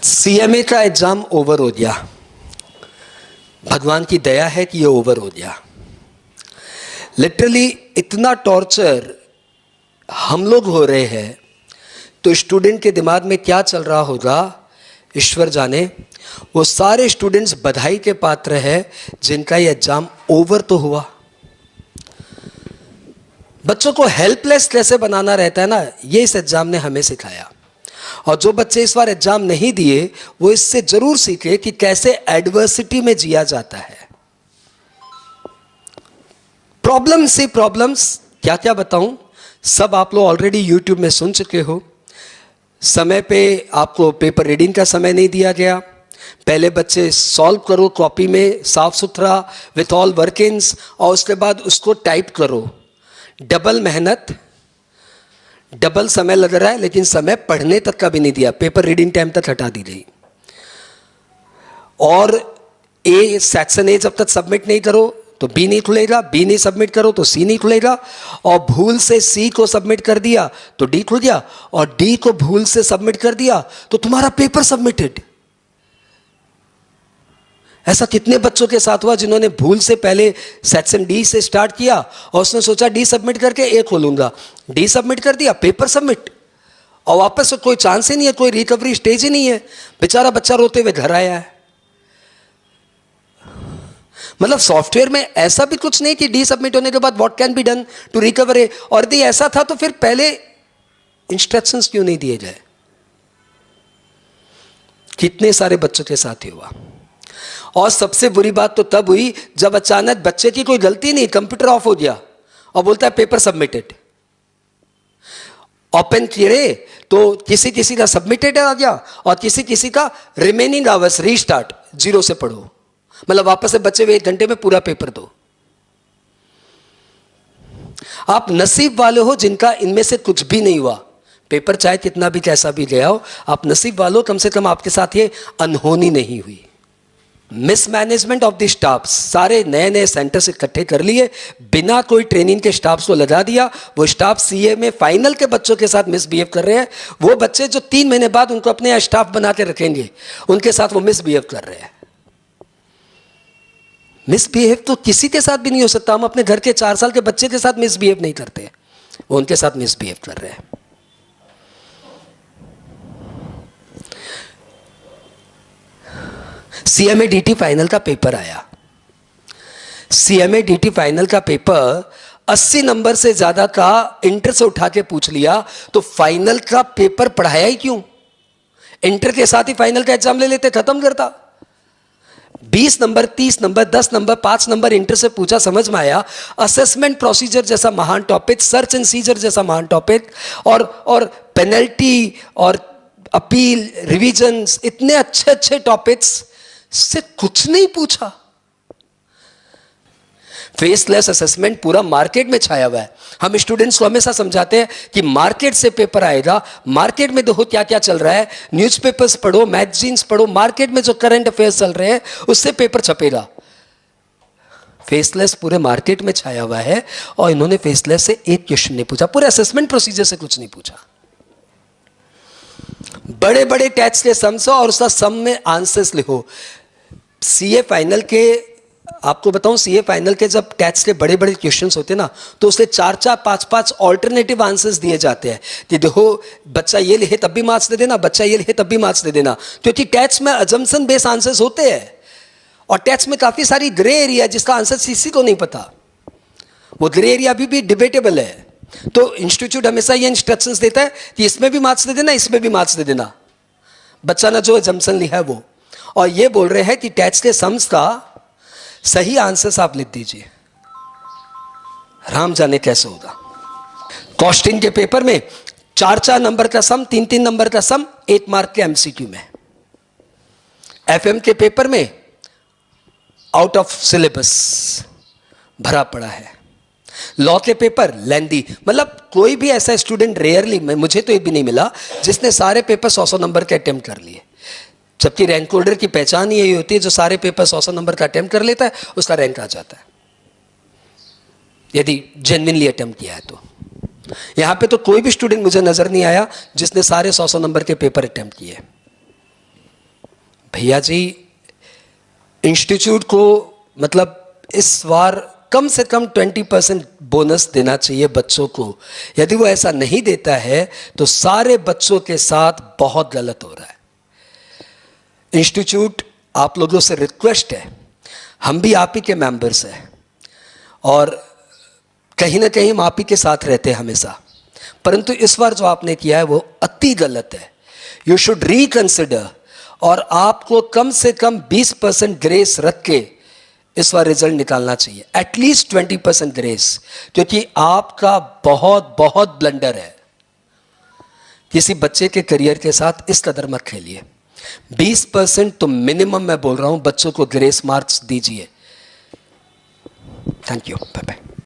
CMA का exam over हो गया। भगवान की दया है कि ये ओवर हो गया। लिटरली इतना टॉर्चर हम लोग हो रहे हैं, तो स्टूडेंट के दिमाग में क्या चल रहा होगा ईश्वर जाने। वो सारे स्टूडेंट्स बधाई के पात्र हैं जिनका ये एग्जाम ओवर तो हुआ। बच्चों को हेल्पलेस कैसे बनाना रहता है ना, ये इस एग्जाम ने हमें सिखाया। और जो बच्चे इस बार एग्जाम नहीं दिए वो इससे जरूर सीखे कि कैसे एडवर्सिटी में जिया जाता है। प्रॉब्लम से प्रॉब्लम्स क्या क्या बताऊं, सब आप लोग ऑलरेडी यूट्यूब में सुन चुके हो। समय पे आपको पेपर रीडिंग का समय नहीं दिया गया। पहले बच्चे सॉल्व करो कॉपी में साफ सुथरा विथ ऑल वर्किंग्स, और उसके बाद उसको टाइप करो। डबल मेहनत, डबल समय लग रहा है, लेकिन समय पढ़ने तक का भी नहीं दिया। पेपर रीडिंग टाइम तक हटा दी गई। और ए सेक्शन ए जब तक सबमिट नहीं करो तो बी नहीं खुलेगा, बी नहीं सबमिट करो तो सी नहीं खुलेगा, और भूल से सी को सबमिट कर दिया तो डी खुल गया, और डी को भूल से सबमिट कर दिया तो तुम्हारा पेपर सबमिटेड। ऐसा कितने बच्चों के साथ हुआ जिन्होंने भूल से पहले सेक्शन डी से स्टार्ट किया और उसने सोचा डी सबमिट करके ए खोलूंगा, डी सबमिट कर दिया, पेपर सबमिट, और वापस से कोई चांस ही नहीं है, कोई रिकवरी स्टेज ही नहीं है। बेचारा बच्चा रोते हुए घर आया है। मतलब सॉफ्टवेयर में ऐसा भी कुछ नहीं कि डी सबमिट होने के बाद what can be done to recover a, और यदि ऐसा था तो फिर पहले इंस्ट्रक्शंस क्यों नहीं दिए जाए। कितने सारे बच्चों के साथ ही हुआ। और सबसे बुरी बात तो तब हुई जब अचानक बच्चे की कोई गलती नहीं, कंप्यूटर ऑफ हो गया और बोलता है पेपर सबमिटेड। ओपन किए तो किसी किसी का सबमिटेड आ गया और किसी किसी का रिमेनिंग आवर्स रीस्टार्ट, जीरो से पढ़ो। मतलब वापस से बच्चे हुए 1 घंटे में पूरा पेपर दो। आप नसीब वाले हो जिनका इनमें से कुछ भी नहीं हुआ। पेपर चाहे कितना भी कैसा भी गया हो, आप नसीब वालों, कम से कम आपके साथ ये अनहोनी नहीं हुई। मिसमैनेजमेंट ऑफ द स्टाफ, सारे नए नए सेंटर्स इकट्ठे कर लिए, बिना कोई ट्रेनिंग के स्टाफ्स को लगा दिया। वो स्टाफ सीए में फाइनल के बच्चों के साथ मिसबिहेव कर रहे हैं। वो बच्चे जो 3 महीने बाद उनको अपने स्टाफ बना के रखेंगे, उनके साथ वो मिसबिहेव कर रहे हैं। मिसबिहेव तो किसी के साथ भी नहीं हो सकता। हम अपने घर के 4 साल के बच्चे के साथ मिसबिहेव नहीं करते, वो उनके साथ मिसबिहेव कर रहे हैं। सीएमए डीटी फाइनल का पेपर आया। सीएमए डीटी फाइनल का पेपर 80 नंबर से ज्यादा का इंटर से उठा के पूछ लिया, तो फाइनल का पेपर पढ़ाया ही क्यों? इंटर के साथ ही फाइनल का एग्जाम ले लेते, खत्म करता। 20 number, 30 number, 10 number, 5 number inter से पूछा, समझ में आया। असेसमेंट प्रोसीजर जैसा महान टॉपिक, सर्च एंड सीजर जैसा महान टॉपिक, और पेनल्टी और अपील, रिवीजन्स, इतने अच्छे अच्छे टॉपिक्स से कुछ नहीं पूछा। फेसलेस असेसमेंट पूरा मार्केट में छाया हुआ है। हम स्टूडेंट्स को हमेशा समझाते हैं कि मार्केट से पेपर आएगा, मार्केट में देखो क्या क्या चल रहा है, न्यूज़पेपर्स पढ़ो, मैगजीन्स पढ़ो, मार्केट में जो करंट अफेयर्स चल रहे हैं उससे पेपर छपेगा। फेसलेस पूरे मार्केट में छाया हुआ है, और इन्होंने फेसलेस से एक क्वेश्चन नहीं पूछा, पूरे असेसमेंट प्रोसीजर से कुछ नहीं पूछा। बड़े बड़े टेक्स्ट के सम्स और उसका सम में आंसर्स लिखो। सीए फाइनल के, आपको बताऊं, सीए फाइनल के जब टेक्स्ट के बड़े बड़े क्वेश्चंस होते हैं ना, तो उससे 4-4, 5-5 ऑल्टरनेटिव आंसर्स दिए जाते हैं कि देखो बच्चा ये लिखे तब भी मार्क्स दे देना, बच्चा ये लिखे तब भी मार्क्स दे देना, क्योंकि टेक्स्ट में अजम्पशन बेस्ड आंसर्स होते हैं। और टेक्स्ट में काफी सारी ग्रे एरिया जिसका आंसर किसी को नहीं पता, वो ग्रे एरिया अभी भी डिबेटेबल है। तो इंस्टीट्यूट हमेशा ये इंस्ट्रक्शंस देता है कि इसमें भी मार्क्स दे देना, इसमें भी मार्क्स दे देना, बच्चा ना जो अजम्पशन लिखा है वो। और ये बोल रहे हैं कि टेक्स्ट के सम्स का सही आंसर्स आप लिख दीजिए। राम जाने कैसे होगा। कॉस्टिंग के पेपर में 4-4 नंबर का सम, 3-3 नंबर का सम 1 मार्क के एमसीक्यू में। एफएम के पेपर में आउट ऑफ सिलेबस भरा पड़ा है। लॉ के पेपर लेंदी, मतलब कोई भी ऐसा स्टूडेंट रेयरली, मुझे तो ये भी नहीं मिला जिसने सारे पेपर 100 नंबर के अटेम्प्ट कर लिए। जबकि रैंक होल्डर की पहचान यही होती है, जो सारे पेपर 100 नंबर का अटेम्प्ट कर लेता है उसका रैंक आ जाता है, यदि जेन्युइनली अटेम्प्ट किया है तो। यहां पे तो कोई भी स्टूडेंट मुझे नजर नहीं आया जिसने सारे 100 नंबर के पेपर अटेम्प्ट किए। भैया जी इंस्टीट्यूट को मतलब इस बार कम से कम 20% बोनस देना चाहिए बच्चों को। यदि वो ऐसा नहीं देता है तो सारे बच्चों के साथ बहुत गलत हो रहा है। इंस्टीट्यूट आप लोगों से रिक्वेस्ट है, हम भी आप ही के मेंबर्स हैं और कहीं ना कहीं हम आप ही के साथ रहते हैं हमेशा, परंतु इस बार जो आपने किया है वो अति गलत है। यू शुड रिकंसिडर और आपको कम से कम 20% ग्रेस रख के इस बार रिजल्ट निकालना चाहिए, एटलीस्ट 20% ग्रेस, क्योंकि आपका बहुत बहुत ब्लंडर है। किसी बच्चे के करियर के साथ इस कदर मत खेलिए। 20% तो मिनिमम मैं बोल रहा हूं, बच्चों को ग्रेस मार्क्स दीजिए। Thank you, bye bye.